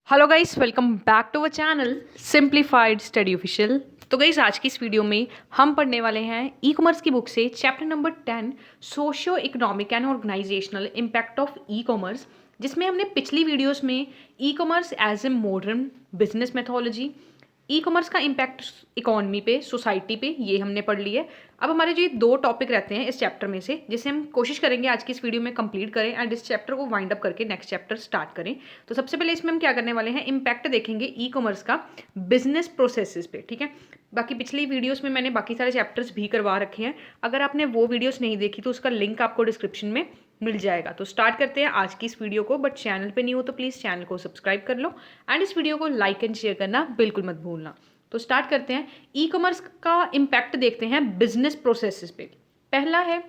Hello guys, welcome back to our channel simplified study official. तो guys, आज की इस वीडियो में हम पढ़ने वाले हैं ई कॉमर्स की बुक से chapter number 10 socio economic and organisational impact of e commerce, जिसमें हमने पिछली वीडियोस में e commerce as a modern business methodology, e commerce का इम्पैक्ट इकोनॉमी पे, सोसाइटी पे, ये हमने पढ़ ली है। अब हमारे जो ये दो टॉपिक रहते हैं इस चैप्टर में से, जिसे हम कोशिश करेंगे आज की इस वीडियो में कंप्लीट करें एंड इस चैप्टर को वाइंड अप करके नेक्स्ट चैप्टर स्टार्ट करें। तो सबसे पहले इसमें हम क्या करने वाले हैं, इम्पैक्ट देखेंगे ई कॉमर्स का बिजनेस प्रोसेसेस पे। ठीक है, बाकी पिछली वीडियोस में मैंने बाकी सारे चैप्टर्स भी करवा रखे हैं। अगर आपने वो वीडियोस नहीं देखी तो उसका लिंक आपको डिस्क्रिप्शन में मिल जाएगा। तो स्टार्ट करते हैं आज की इस वीडियो को। बट चैनल पे नहीं हो तो प्लीज़ चैनल को सब्सक्राइब कर लो एंड इस वीडियो को लाइक एंड शेयर करना बिल्कुल मत भूलना। तो स्टार्ट करते हैं। ई कॉमर्स का इम्पैक्ट देखते हैं बिजनेस प्रोसेसेस पे। पहला है,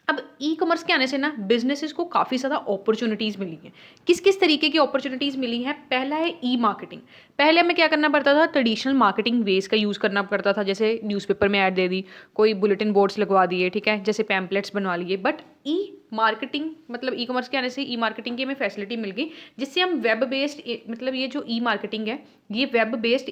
अब ई कॉमर्स के आने से ना बिजनेसेस को काफ़ी ज़्यादा अपॉर्चुनिटीज़ मिली हैं। किस किस तरीके की अपॉर्चुनिटीज़ मिली हैं? पहला है ई मार्केटिंग। पहले हमें क्या करना पड़ता था, ट्रेडिशनल मार्केटिंग वेज का यूज़ करना पड़ता था, जैसे न्यूज़पेपर में ऐड दे दी, कोई बुलेटिन बोर्ड्स लगवा दिए, ठीक है, जैसे पैम्पलेट्स बनवा लिए। बट ई मार्केटिंग मतलब ई कॉमर्स के आने से ई मार्केटिंग की हमें फैसिलिटी मिल गई, जिससे हम वेब बेस्ड, मतलब ये जो ई मार्केटिंग है ये वेब बेस्ड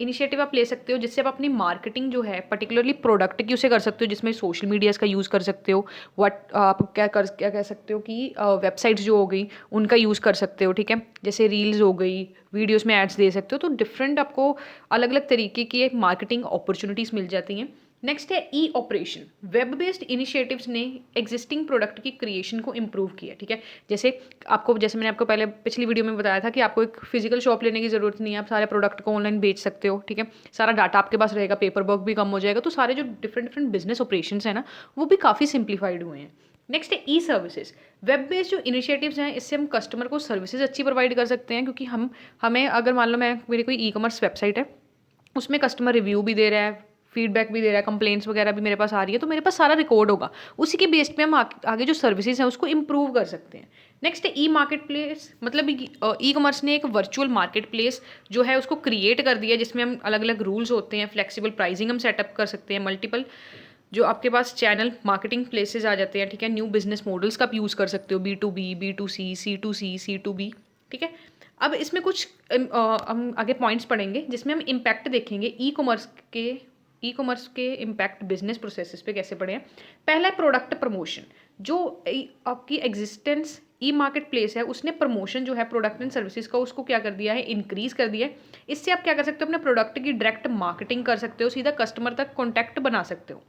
इनिशिएटिव आप ले सकते हो, जिससे आप अपनी मार्केटिंग जो है पर्टिकुलरली प्रोडक्ट की उसे कर सकते हो, जिसमें सोशल मीडियाज़ का यूज़ कर सकते हो। आप क्या कह सकते हो कि वेबसाइट्स जो हो गई उनका यूज़ कर सकते हो। ठीक है, जैसे रील्स हो गई, वीडियोस में एड्स दे सकते हो। तो डिफरेंट आपको अलग अलग तरीके की एक मार्केटिंग अपॉर्चुनिटीज़ मिल जाती हैं। नेक्स्ट है ई ऑपरेशन। वेब बेस्ड इनिशिएटिव्स ने एग्जिस्टिंग प्रोडक्ट की क्रिएशन को इम्प्रूव किया। ठीक है, जैसे मैंने आपको पहले पिछली वीडियो में बताया था कि आपको एक फिजिकल शॉप लेने की ज़रूरत नहीं है, आप सारे प्रोडक्ट को ऑनलाइन बेच सकते हो। ठीक है, सारा डाटा आपके पास रहेगा, पेपर वर्क भी कम हो जाएगा। तो सारे जो डिफरेंट डिफरेंट बिजनेस ऑपरेशंस हैं ना, वो भी काफ़ी सिंप्लीफाइड हुए हैं। नेक्स्ट है ई सर्विसेज। वेब बेस्ड जो इनिशिएटिव्स हैं, इससे हम कस्टमर को सर्विसेज अच्छी प्रोवाइड कर सकते हैं, क्योंकि हमें अगर मान लो मेरी कोई ई कॉमर्स वेबसाइट है, उसमें कस्टमर रिव्यू भी दे रहा है, फीडबैक भी दे रहा है, कंप्लेंट्स वगैरह भी मेरे पास आ रही है, तो मेरे पास सारा रिकॉर्ड होगा। उसी के बेस पे हम आगे जो सर्विसेज हैं उसको इम्प्रूव कर सकते हैं। नेक्स्ट है ई मार्केट प्लेस। मतलब ई कॉमर्स ने एक वर्चुअल मार्केट प्लेस जो है उसको क्रिएट कर दिया, जिसमें हम अलग अलग रूल्स होते हैं, फ्लेक्सिबल प्राइसिंग हम सेटअप कर सकते हैं, मल्टीपल जो आपके पास चैनल मार्केटिंग प्लेसेस आ जाते हैं। ठीक है, न्यू बिजनेस मॉडल्स का आप यूज़ कर सकते हो, B2B, B2C, C2C, C2B। ठीक है, अब इसमें कुछ हम आगे पॉइंट्स पढ़ेंगे जिसमें हम इम्पैक्ट देखेंगे ई कॉमर्स के इम्पैक्ट बिजनेस प्रोसेसेस पे कैसे पढ़े हैं। पहला है प्रोडक्ट प्रमोशन। जो आपकी एग्जिस्टेंस ई मार्केट प्लेस है, उसने प्रमोशन जो है प्रोडक्ट एंड सर्विसेज का, उसको क्या कर दिया है, इंक्रीज कर दिया है। इससे आप क्या कर सकते हो, अपने प्रोडक्ट की डायरेक्ट मार्केटिंग कर सकते हो, सीधा कस्टमर तक कॉन्टैक्ट बना सकते हो।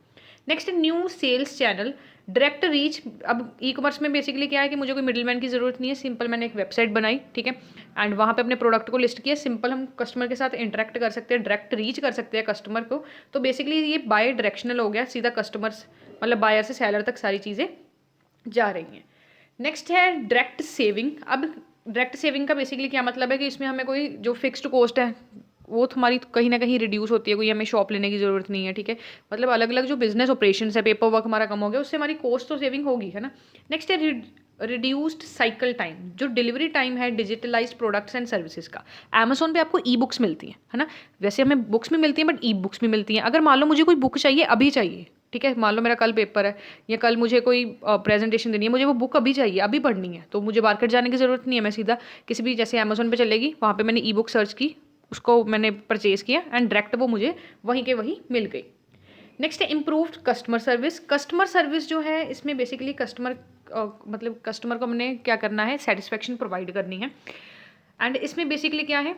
Next new sales channel, direct reach. अब ई कॉमर्स में बेसिकली क्या है कि मुझे कोई मिडिलमैन की ज़रूरत नहीं है, सिंपल मैंने एक वेबसाइट बनाई, ठीक है, एंड वहाँ पे अपने प्रोडक्ट को लिस्ट किया, सिंपल हम कस्टमर के साथ इंटरेक्ट कर सकते हैं, डायरेक्ट रीच कर सकते हैं कस्टमर को। तो बेसिकली ये बाय डायरेक्शनल हो गया, सीधा कस्टमर्स मतलब बायर से सेलर तक सारी चीज़ें जा रही हैं। नेक्स्ट है डायरेक्ट सेविंग। अब डायरेक्ट सेविंग का बेसिकली क्या मतलब है कि इसमें हमें कोई जो फिक्स्ड कॉस्ट है वो हमारी कहीं ना कहीं रिड्यूस होती है, कोई हमें शॉप लेने की ज़रूरत नहीं है। ठीक है, मतलब अलग अलग जो बिजनेस ऑपरेशन है, पेपर वर्क हमारा कम हो गया, उससे हमारी कॉस्ट तो सेविंग होगी, है ना। नेक्स्ट है रिड्यूस्ड साइकिल टाइम। जो डिलीवरी टाइम है डिजिटलाइज्ड प्रोडक्ट्स एंड सर्विसेज का। अमेजोन पे आपको ई बुक्स मिलती हैं, है ना। वैसे हमें बुक्स भी मिलती हैं बट ई बुक्स भी मिलती हैं। अगर मान लो मुझे कोई बुक चाहिए, अभी चाहिए, ठीक है, मान लो मेरा कल पेपर है या कल मुझे कोई प्रेजेंटेशन देनी है, मुझे वो बुक अभी चाहिए, अभी पढ़नी है, तो मुझे मार्केट जाने की ज़रूरत नहीं है, मैं सीधा किसी भी जैसे अमेजोन पे चलेगी, वहाँ पे मैंने ई बुक सर्च की, उसको मैंने परचेज़ किया एंड डायरेक्ट वो मुझे वहीं के वहीं मिल गई। नेक्स्ट है improved customer service. Customer service जो है इसमें बेसिकली मतलब कस्टमर को हमने क्या करना है, सेटिस्फेक्शन प्रोवाइड करनी है। एंड इसमें बेसिकली क्या है,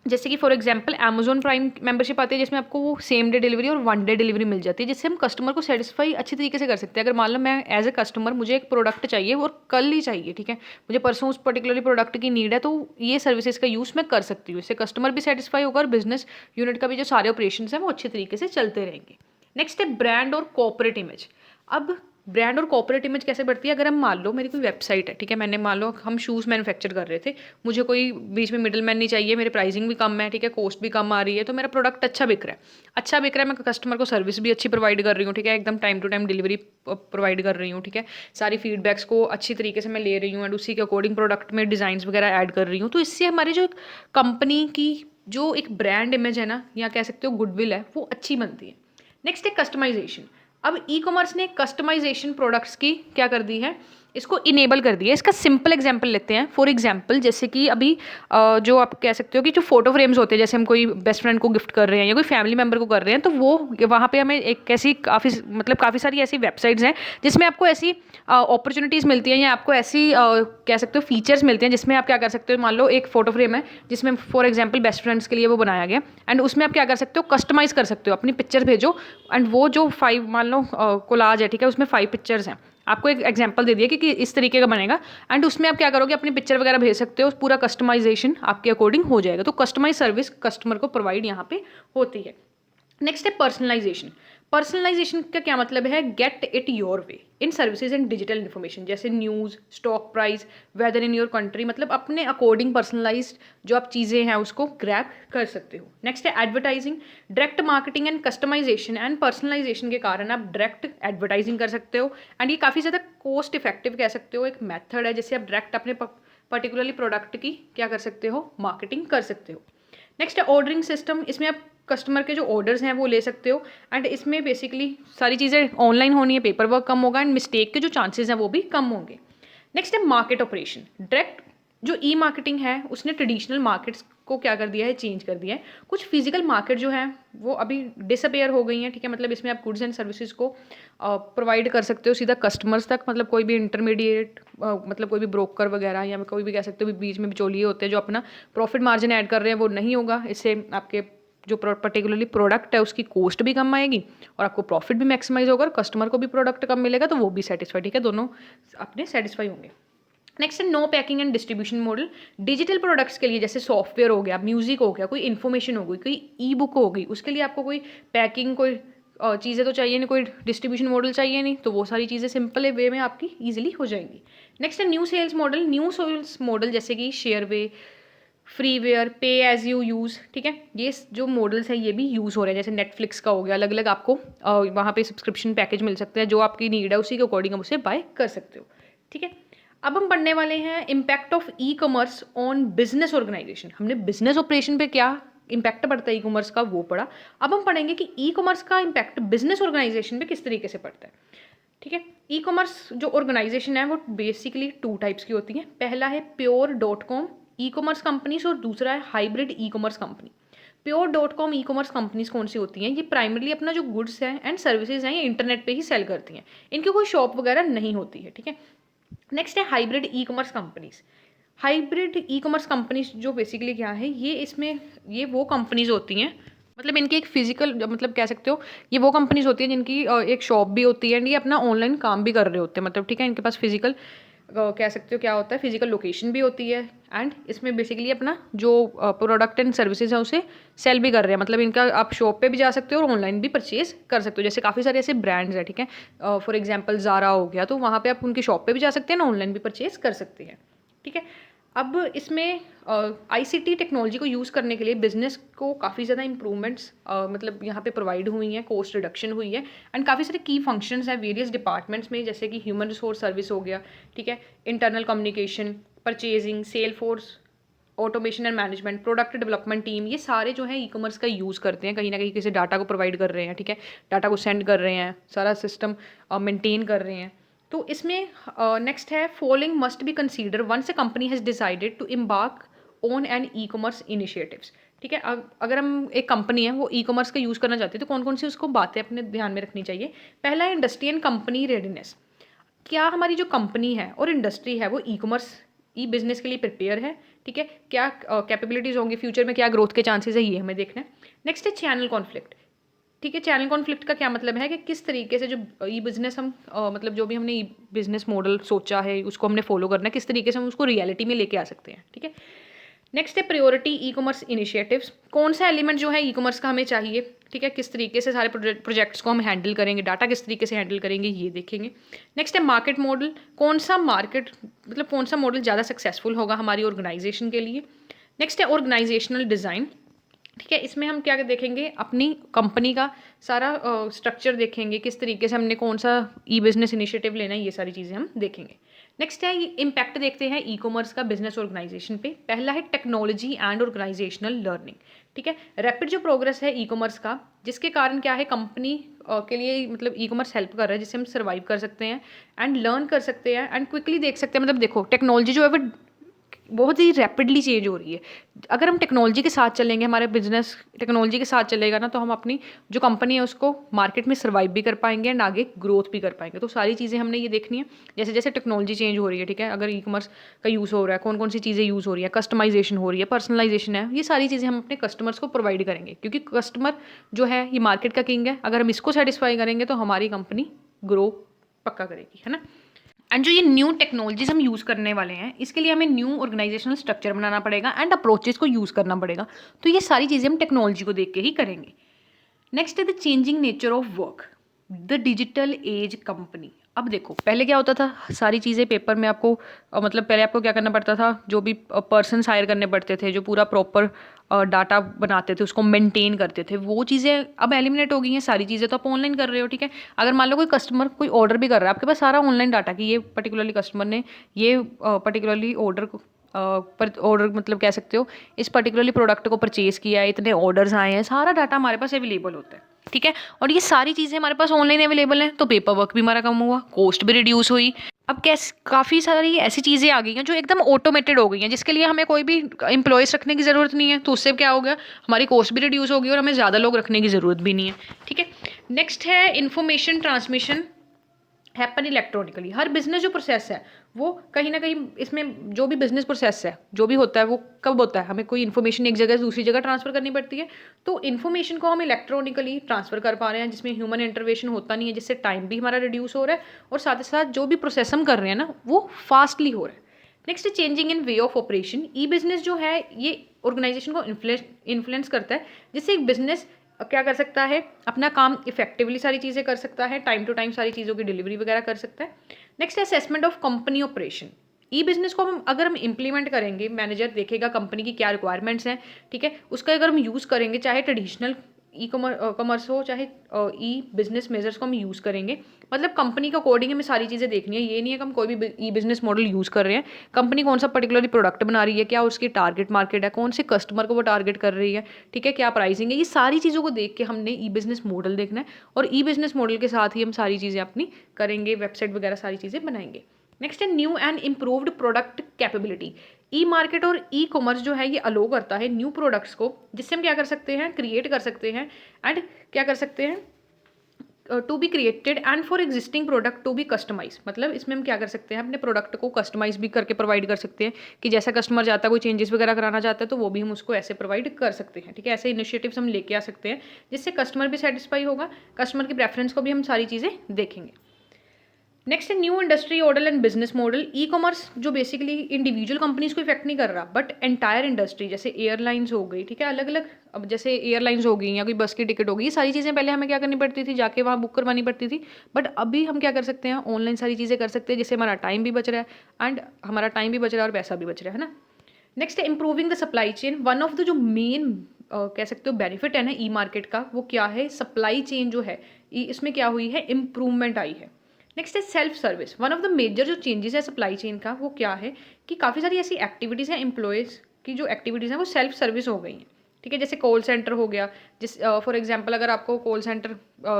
जैसे कि for example Amazon prime membership आती है, जिसमें आपको वो सेम डे डिलीवरी और 1 डे डिलीवरी मिल जाती है, जिससे हम कस्टमर को सेटिस्फाई अच्छी तरीके से कर सकते हैं। अगर मान लो मैं एज ए कस्टमर मुझे एक प्रोडक्ट चाहिए और कल ही चाहिए, ठीक है, मुझे परसों उस पर्टिकुलरली प्रोडक्ट की नीड है, तो ये सर्विसेज का यूज़ मैं कर सकती हूँ। इससे कस्टमर भी सेटिस्फाई होगा और बिजनेस यूनिट का भी जो सारे ऑपरेशन हैं वो अच्छी तरीके से चलते रहेंगे। नेक्स्ट है ब्रांड और कॉर्पोरेट इमेज। अब ब्रांड और कॉर्पोरेट इमेज कैसे बढ़ती है, अगर हम मान लो मेरी कोई वेबसाइट है, ठीक है, मैंने मान लो हम शूज़ मैन्युफैक्चर कर रहे थे, मुझे कोई बीच में मिडिल मैन नहीं चाहिए, मेरे प्राइसिंग भी कम है, ठीक है, कॉस्ट भी कम आ रही है, तो मेरा प्रोडक्ट अच्छा बिक रहा है, मैं कस्टमर को सर्विस भी अच्छी प्रोवाइड कर रही हूँ, ठीक है, एकदम time to time delivery provide कर रही हूँ, ठीक है, सारी फीडबैक्स को अच्छी तरीके से मैं ले रही हूँ एंड उसी के अकॉर्डिंग प्रोडक्ट में डिज़ाइंस वगैरह ऐड कर रही हूँ। तो इससे हमारी जो कंपनी की जो एक ब्रांड इमेज है ना, या कह सकते हो गुडविल है, वो अच्छी बनती है। नेक्स्ट है कस्टमाइजेशन। अब ई कॉमर्स ने कस्टमाइजेशन प्रोडक्ट्स की क्या कर दी है, इसको इनेबल कर दिया। इसका सिंपल एग्जांपल लेते हैं। फॉर एग्जांपल जैसे कि अभी जो आप कह सकते हो कि जो फोटो फ्रेम्स होते हैं, जैसे हम कोई बेस्ट फ्रेंड को गिफ्ट कर रहे हैं या कोई फैमिली मेम्बर को कर रहे हैं, तो वो वहाँ पे हमें एक ऐसी काफ़ी सारी ऐसी वेबसाइट्स हैं जिसमें आपको ऐसी अपॉर्चुनिटीज़ मिलती हैं या आपको ऐसी कह सकते हो फीचर्स मिलते हैं जिसमें आप क्या कर सकते हो। मान लो एक फोटो फ्रेम है जिसमें फॉर एग्जाम्पल बेस्ट फ्रेंड्स के लिए वो बनाया गया, एंड उसमें आप क्या कर सकते हो, कस्टमाइज़ कर सकते हो, अपनी पिक्चर भेजो एंड वो जो 5 मान लो कोलाज है, ठीक है, उसमें 5 पिक्चर्स हैं। आपको एक एग्जांपल दे दिया कि इस तरीके का बनेगा, एंड उसमें आप क्या करोगे, अपनी पिक्चर वगैरह भेज सकते हो, पूरा कस्टमाइजेशन आपके अकॉर्डिंग हो जाएगा। तो कस्टमाइज सर्विस कस्टमर को प्रोवाइड यहाँ पे होती है। नेक्स्ट है पर्सनलाइजेशन। पर्सनलाइजेशन का क्या मतलब है, get it your way in services and digital information, जैसे news, stock price, weather in your country, मतलब अपने अकॉर्डिंग पर्सनलाइज्ड जो आप चीज़ें हैं उसको ग्रैब कर सकते हो। नेक्स्ट है advertising, direct marketing and customisation and personalisation के कारण आप डायरेक्ट एडवर्टाइजिंग कर सकते हो, एंड ये काफ़ी ज़्यादा कॉस्ट इफेक्टिव कह सकते हो एक मेथड है, जिससे आप डायरेक्ट अपने पर्टिकुलरली प्रोडक्ट की क्या कर सकते हो, मार्केटिंग कर सकते हो। नेक्स्ट है ऑर्डरिंग सिस्टम, इसमें आप कस्टमर के जो ऑर्डर्स हैं वो ले सकते हो, एंड इसमें बेसिकली सारी चीज़ें ऑनलाइन होनी है, पेपर वर्क कम होगा, एंड मिस्टेक के जो चांसेस हैं वो भी कम होंगे। नेक्स्ट है मार्केट ऑपरेशन। डायरेक्ट जो ई मार्केटिंग है उसने ट्रेडिशनल मार्केट्स को क्या कर दिया है, चेंज कर दिया है। कुछ फिजिकल मार्केट जो है वो अभी डिसअपेयर हो गई हैं, ठीक है, मतलब इसमें आप गुड्स एंड सर्विसेज को प्रोवाइड कर सकते हो सीधा कस्टमर्स तक, मतलब कोई भी इंटरमीडिएट मतलब कोई भी ब्रोकर वगैरह या कोई भी कह सकते हो बीच में बिचौलिए होते हैं जो अपना प्रॉफिट मार्जिन ऐड कर रहे हैं, वो नहीं होगा। इससे आपके जो पर्टिकुलरली प्रोडक्ट है उसकी कॉस्ट भी कम आएगी और आपको प्रॉफिट भी मैक्सिमाइज होगा और कस्टमर को भी प्रोडक्ट कम मिलेगा, तो वो भी सेटिस्फाई, ठीक है, दोनों अपने सेटिस्फाई होंगे। नेक्स्ट है no packing and distribution model. Digital products के लिए जैसे सॉफ्टवेयर हो गया, म्यूजिक हो गया, कोई इन्फॉर्मेशन हो गई, कोई ई बुक हो गई, उसके लिए आपको कोई पैकिंग, कोई चीज़ें तो चाहिए नहीं, कोई डिस्ट्रीब्यूशन मॉडल चाहिए नहीं, तो वो सारी चीज़ें सिंपल वे में आपकी ईजिली हो जाएंगी। नेक्स्ट है new sales model. New sales model जैसे कि शेयरवे, फ्रीवेयर, पे एज यू यूज़, ठीक है, ये जो मॉडल्स हैं ये भी यूज़ हो रहे हैं। जैसे नेटफ्लिक्स का हो गया, अलग अलग आपको वहाँ पे सब्सक्रिप्शन पैकेज मिल सकते हैं, जो आपकी नीड है उसी के अकॉर्डिंग आप उसे बाय कर सकते हो, ठीक है। अब हम पढ़ने वाले हैं impact of e commerce on business organisation. हमने बिजनेस ऑपरेशन पे क्या इम्पैक्ट पड़ता है ई कॉमर्स का, वो पढ़ा। अब हम पढ़ेंगे कि ई कॉमर्स का इम्पैक्ट बिजनेस ऑर्गेनाइजेशन पे किस तरीके से पड़ता है, ठीक है। ई कॉमर्स जो ऑर्गेनाइजेशन है वो बेसिकली 2 टाइप्स की होती हैं। पहला है प्योर.com ई कॉमर्स कंपनीज और दूसरा है hybrid e commerce company. Pure e commerce companies कौन सी होती हैं, ये प्राइमरली अपना जो गुड्स है एंड सर्विसेज हैं ये इंटरनेट पे ही सेल करती हैं, इनकी कोई शॉप वगैरह नहीं होती है, ठीक है। नेक्स्ट है hybrid e commerce companies. Hybrid e commerce companies जो बेसिकली क्या है, ये वो कंपनीज होती हैं, मतलब इनकी एक फिजिकल, मतलब कह सकते हो ये वो कंपनीज होती हैं जिनकी एक शॉप भी होती है एंड ये अपना ऑनलाइन काम भी कर रहे होते हैं, मतलब ठीक है, इनके पास फिजिकल कह सकते हो क्या होता है, फिजिकल लोकेशन भी होती है, एंड इसमें बेसिकली अपना जो प्रोडक्ट एंड सर्विसेज है उसे सेल भी कर रहे हैं, मतलब इनका आप शॉप पे भी जा सकते हो और ऑनलाइन भी परचेज कर सकते हो। जैसे काफ़ी सारे ऐसे ब्रांड्स हैं, ठीक है, फॉर एग्जांपल ज़ारा हो गया, तो वहाँ पे आप उनकी शॉप पे भी जा सकते हैं ना, ऑनलाइन भी परचेज कर सकते हैं, ठीक है। अब इसमें आईसीटी टेक्नोलॉजी को यूज़ करने के लिए बिजनेस को काफ़ी ज़्यादा इंप्रूवमेंट्स मतलब यहाँ पे प्रोवाइड हुई हैं, कॉस्ट रिडक्शन हुई है, एंड काफ़ी सारे की फंक्शंस हैं वेरियस डिपार्टमेंट्स में, जैसे कि ह्यूमन रिसोर्स सर्विस हो गया, ठीक है, internal communication, purchasing, sale force, automation and management, product development team, ये सारे जो है ई कॉमर्स का यूज़ करते हैं, कहीं ना कहीं किसी डाटा को प्रोवाइड कर रहे हैं, ठीक है, डाटा को सेंड कर रहे हैं, सारा सिस्टम मेंटेन कर रहे हैं। तो इसमें नेक्स्ट है following must be consider once a company has decided to embark on an e commerce initiatives, ठीक है। अगर हम एक कंपनी है वो ई कॉमर्स का यूज़ करना चाहती है तो कौन कौन सी उसको बातें अपने ध्यान में रखनी चाहिए। पहला है इंडस्ट्री एंड कंपनी रेडीनेस, क्या हमारी जो कंपनी है और इंडस्ट्री है वो ई कॉमर्स ई बिजनेस के लिए प्रिपेयर है, ठीक है, क्या कैपेबिलिटीज़ होंगी, फ्यूचर में क्या ग्रोथ के चांसेस है, ये हमें देखना है। नेक्स्ट है चैनल कॉन्फ्लिक्ट, ठीक है, चैनल कॉन्फ्लिक्ट का क्या मतलब है कि किस तरीके से जो ई बिज़नेस हम मतलब जो भी हमने ई बिज़नेस मॉडल सोचा है उसको हमने फॉलो करना है, किस तरीके से हम उसको रियलिटी में लेके आ सकते हैं, ठीक है। नेक्स्ट है प्रायोरिटी ई कॉमर्स इनिशिएटिव्स, कौन सा एलिमेंट जो है ई कॉमर्स का हमें चाहिए, ठीक है, किस तरीके से सारे प्रोजेक्ट्स को हम हैंडल करेंगे, डाटा किस तरीके से हैंडल करेंगे, ये देखेंगे। नेक्स्ट है मार्केट मॉडल, कौन सा मार्केट मतलब कौन सा मॉडल ज़्यादा सक्सेसफुल होगा हमारी ऑर्गेनाइजेशन के लिए। नेक्स्ट है ऑर्गेनाइजेशनल डिज़ाइन, ठीक है, इसमें हम क्या देखेंगे, अपनी कंपनी का सारा स्ट्रक्चर देखेंगे, किस तरीके से हमने कौन सा ई बिज़नेस इनिशिएटिव लेना है, ये सारी चीज़ें हम देखेंगे। नेक्स्ट है इम्पैक्ट देखते हैं ई कॉमर्स का बिजनेस ऑर्गेनाइजेशन पे। पहला है टेक्नोलॉजी एंड ऑर्गेनाइजेशनल लर्निंग, ठीक है, रैपिड जो प्रोग्रेस है ई कॉमर्स का, जिसके कारण क्या है कंपनी के लिए मतलब ई कॉमर्स हेल्प कर रहा है, जिससे हम सर्वाइव कर सकते हैं एंड लर्न कर सकते हैं एंड क्विकली देख सकते हैं। मतलब देखो टेक्नोलॉजी जो है वो बहुत ही रैपिडली चेंज हो रही है। अगर हम टेक्नोलॉजी के साथ चलेंगे, हमारे बिजनेस टेक्नोलॉजी के साथ चलेगा ना, तो हम अपनी जो कंपनी है उसको मार्केट में सर्वाइव भी कर पाएंगे एंड आगे ग्रोथ भी कर पाएंगे। तो सारी चीज़ें हमने ये देखनी है, जैसे जैसे टेक्नोलॉजी चेंज हो रही है, ठीक है, अगर ई कॉमर्स का यूज़ हो रहा है, कौन कौन सी चीज़ें यूज़ हो रही है, कस्टमाइजेशन हो रही है, पर्सनलाइजेशन है, ये सारी चीज़ें हम अपने कस्टमर्स को प्रोवाइड करेंगे, क्योंकि कस्टमर जो है ये मार्केट का किंग है। अगर हम इसको सेटिस्फाई करेंगे तो हमारी कंपनी ग्रो पक्का करेगी, है ना। एंड जो ये न्यू टेक्नोलॉजीज हम यूज़ करने वाले हैं, इसके लिए हमें न्यू ऑर्गेनाइजेशनल स्ट्रक्चर बनाना पड़ेगा एंड अप्रोचेस को यूज़ करना पड़ेगा। तो ये सारी चीज़ें हम टेक्नोलॉजी को देख के ही करेंगे। नेक्स्ट है the changing nature of work, the digital age company. अब देखो पहले क्या होता था, सारी चीज़ें पेपर में आपको मतलब पहले आपको क्या करना पड़ता था, जो भी पर्सन हायर करने पड़ते थे, जो पूरा प्रॉपर डाटा बनाते थे, उसको मेंटेन करते थे, वो चीज़ें अब एलिमिनेट हो गई हैं। सारी चीज़ें तो आप ऑनलाइन कर रहे हो, ठीक है। अगर मान लो कोई कस्टमर कोई ऑर्डर भी कर रहा है, आपके पास सारा ऑनलाइन डाटा कि ये पर्टिकुलरली कस्टमर ने ये पर्टिकुलरली ऑर्डर पर ऑर्डर मतलब कह सकते हो इस पर्टिकुलरली प्रोडक्ट को परचेज़ किया है, इतने ऑर्डर्स आए हैं, सारा डाटा हमारे पास अवेलेबल होता है, ठीक है। और ये सारी चीज़ें हमारे पास ऑनलाइन अवेलेबल हैं, तो पेपर वर्क भी हमारा कम हुआ, कॉस्ट भी रिड्यूस हुई। अब काफ़ी सारी ऐसी चीज़ें आ गई हैं जो एकदम ऑटोमेटेड हो गई हैं, जिसके लिए हमें कोई भी एम्प्लॉयज़ रखने की ज़रूरत नहीं है। तो उससे क्या हो गया, हमारी कॉस्ट भी रिड्यूस होगी और हमें ज़्यादा लोग रखने की ज़रूरत भी नहीं है, ठीक है। नेक्स्ट है इन्फॉर्मेशन ट्रांसमिशन हैपन इलेक्ट्रॉनिकली। हर बिजनेस जो प्रोसेस है वो कहीं ना कहीं, इसमें जो भी बिजनेस प्रोसेस है जो भी होता है वो कब होता है, हमें कोई इन्फॉर्मेशन एक जगह से दूसरी जगह ट्रांसफर करनी पड़ती है, तो इन्फॉर्मेशन को हम इलेक्ट्रॉनिकली ट्रांसफर कर पा रहे हैं, जिसमें ह्यूमन इंटरवेंशन होता नहीं है, जिससे टाइम भी हमारा रिड्यूस हो रहा है और साथ ही साथ जो भी प्रोसेस हम कर रहे हैं ना वो फास्टली हो रहा है। Next changing in way of operation. E business जो है ये ऑर्गेनाइजेशन को इन्फ्लुएंस करता है, जिससे एक बिजनेस क्या कर सकता है, अपना काम इफेक्टिवली सारी चीज़ें कर सकता है, टाइम टू टाइम सारी चीज़ों की डिलीवरी वगैरह कर सकता है। Next assessment of company operation. E business को हम अगर हम इम्प्लीमेंट करेंगे, मैनेजर देखेगा कंपनी की क्या रिक्वायरमेंट्स हैं, ठीक है, उसका अगर हम यूज़ करेंगे, चाहे ट्रेडिशनल ई कॉमर्स हो चाहे ई बिजनेस मेजर्स को हम यूज़ करेंगे, मतलब कंपनी के अकॉर्डिंग हमें सारी चीज़ें देखनी है। ये नहीं है कि हम कोई भी ई बिजनेस मॉडल यूज़ कर रहे हैं, कंपनी कौन सा पर्टिकुलरली प्रोडक्ट बना रही है, क्या उसकी टारगेट मार्केट है, कौन से कस्टमर को वो टारगेट कर रही है, ठीक है, क्या प्राइसिंग है, ये सारी चीज़ों को देख के हमने ई बिजनेस मॉडल देखना है और ई बिजनेस मॉडल के साथ ही हम सारी चीज़ें अपनी करेंगे, वेबसाइट वगैरह सारी चीज़ें बनाएंगे। नेक्स्ट है new and improved product capability. E market और ई कॉमर्स जो है ये अलो करता है न्यू प्रोडक्ट्स को, जिससे हम क्या कर सकते हैं, क्रिएट कर सकते हैं एंड क्या कर सकते हैं, to be created and for existing product to be customise. मतलब इसमें हम क्या कर सकते हैं, अपने प्रोडक्ट को कस्टमाइज भी करके प्रोवाइड कर सकते हैं कि जैसा कस्टमर चाहता है, कोई चेंजेस वगैरह कराना चाहता है तो वो भी हम उसको ऐसे प्रोवाइड कर सकते हैं, ठीक है। ऐसे इनिशिएटिव्स हम लेके आ सकते हैं जिससे कस्टमर भी सेटिस्फाई होगा, कस्टमर की प्रेफरेंस को भी हम सारी चीज़ें देखेंगे। नेक्स्ट है new industry model and business model. E commerce जो बेसिकली इंडिविजुअल कंपनीज को इफेक्ट नहीं कर रहा, बट एंटायर इंडस्ट्री, जैसे एयरलाइंस हो गई, ठीक है, अलग अलग, अब जैसे एयरलाइंस हो गई या कोई बस की टिकट हो गई, ये सारी चीज़ें पहले हमें क्या करनी पड़ती थी, जाके वहाँ बुक करवानी पड़ती थी, बट अभी हम क्या कर सकते हैं, ऑनलाइन सारी चीज़ें कर सकते हैं, जिससे हमारा टाइम भी बच रहा है एंड हमारा टाइम भी बच रहा है और पैसा भी बच रहा है ना। नेक्स्ट है improving the supply chain. One of the जो मेन कह सकते हो बेनिफिट है ना ई मार्केट का, वो क्या है, सप्लाई चेन जो है इसमें क्या हुई है, इम्प्रूवमेंट आई है। नेक्स्ट है self service. One of the major जो चेंजेस है सप्लाई चेन का वो क्या है कि काफ़ी सारी ऐसी एक्टिविटीज़ हैं, एम्प्लॉयज़ की जो एक्टिविटीज़ हैं वो सेल्फ सर्विस हो गई हैं, ठीक है। जैसे कॉल सेंटर हो गया, जिस फॉर एग्जांपल अगर आपको कॉल सेंटर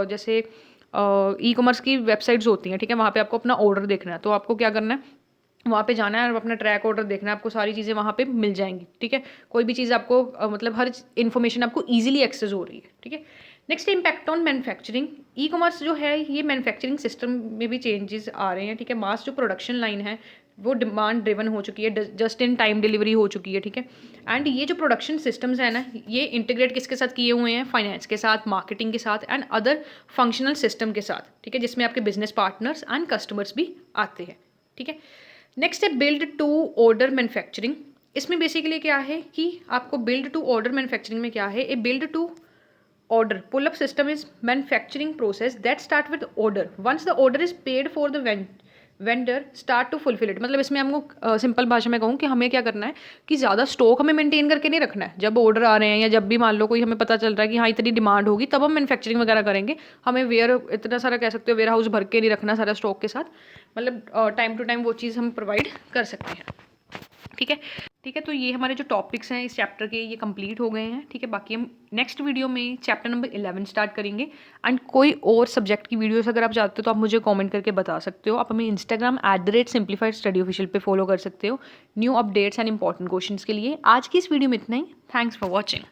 जैसे ई कॉमर्स की वेबसाइट्स होती हैं, ठीक है, वहाँ पे आपको अपना ऑर्डर देखना है, तो आपको क्या करना है, वहाँ पे जाना है और अपना ट्रैक ऑर्डर देखना है, आपको सारी चीज़ें वहाँ पे मिल जाएंगी, ठीक है। कोई भी चीज़ आपको मतलब हर इन्फॉर्मेशन आपको ईजिली एक्सेस हो रही है, ठीक है। Next impact on manufacturing. E commerce जो है ये मैन्युफैक्चरिंग सिस्टम में भी चेंजेस आ रहे हैं, ठीक है। मास जो प्रोडक्शन लाइन है वो डिमांड ड्रिवन हो चुकी है, जस्ट इन टाइम डिलीवरी हो चुकी है, ठीक है। एंड ये जो प्रोडक्शन सिस्टम्स है ना, ये इंटीग्रेट किसके साथ किए हुए हैं, फाइनेंस के साथ, मार्केटिंग के साथ एंड अदर फंक्शनल सिस्टम के साथ, ठीक है, जिसमें आपके बिजनेस पार्टनर्स एंड कस्टमर्स भी आते हैं, ठीक है। नेक्स्ट है बिल्ड टू ऑर्डर मैन्युफैक्चरिंग। इसमें बेसिकली क्या है कि आपको बिल्ड टू ऑर्डर मैन्युफैक्चरिंग में क्या है, a build to order pull up system is manufacturing process that start with order. Once the order is paid for, the vendor start to fulfill it. मतलब इसमें हमको सिंपल भाषा में कहूँ कि हमें क्या करना है कि ज़्यादा स्टॉक हमें मेंटेन करके नहीं रखना है। जब ऑर्डर आ रहे हैं या जब भी मान लो कोई हमें पता चल रहा है कि हाँ इतनी डिमांड होगी, तब हम मैन्युफैक्चरिंग वगैरह करेंगे। हमें इतना सारा कह सकते हो वेयर हाउस भर के नहीं रखना सारा स्टॉक के साथ, मतलब टाइम टू टाइम वो चीज़ हम प्रोवाइड कर सकते हैं। ठीक है, ठीक है। तो ये हमारे जो टॉपिक्स हैं इस चैप्टर के ये कंप्लीट हो गए हैं। ठीक है, बाकी हम नेक्स्ट वीडियो में चैप्टर नंबर 11 स्टार्ट करेंगे। एंड कोई और सब्जेक्ट की वीडियोस अगर आप चाहते हो तो आप मुझे कमेंट करके बता सकते हो। आप हमें इंस्टाग्राम @simplifiedstudyofficial पे फॉलो कर सकते हो new updates and important questions के लिए। आज की इस वीडियो में इतना ही। Thanks for watching.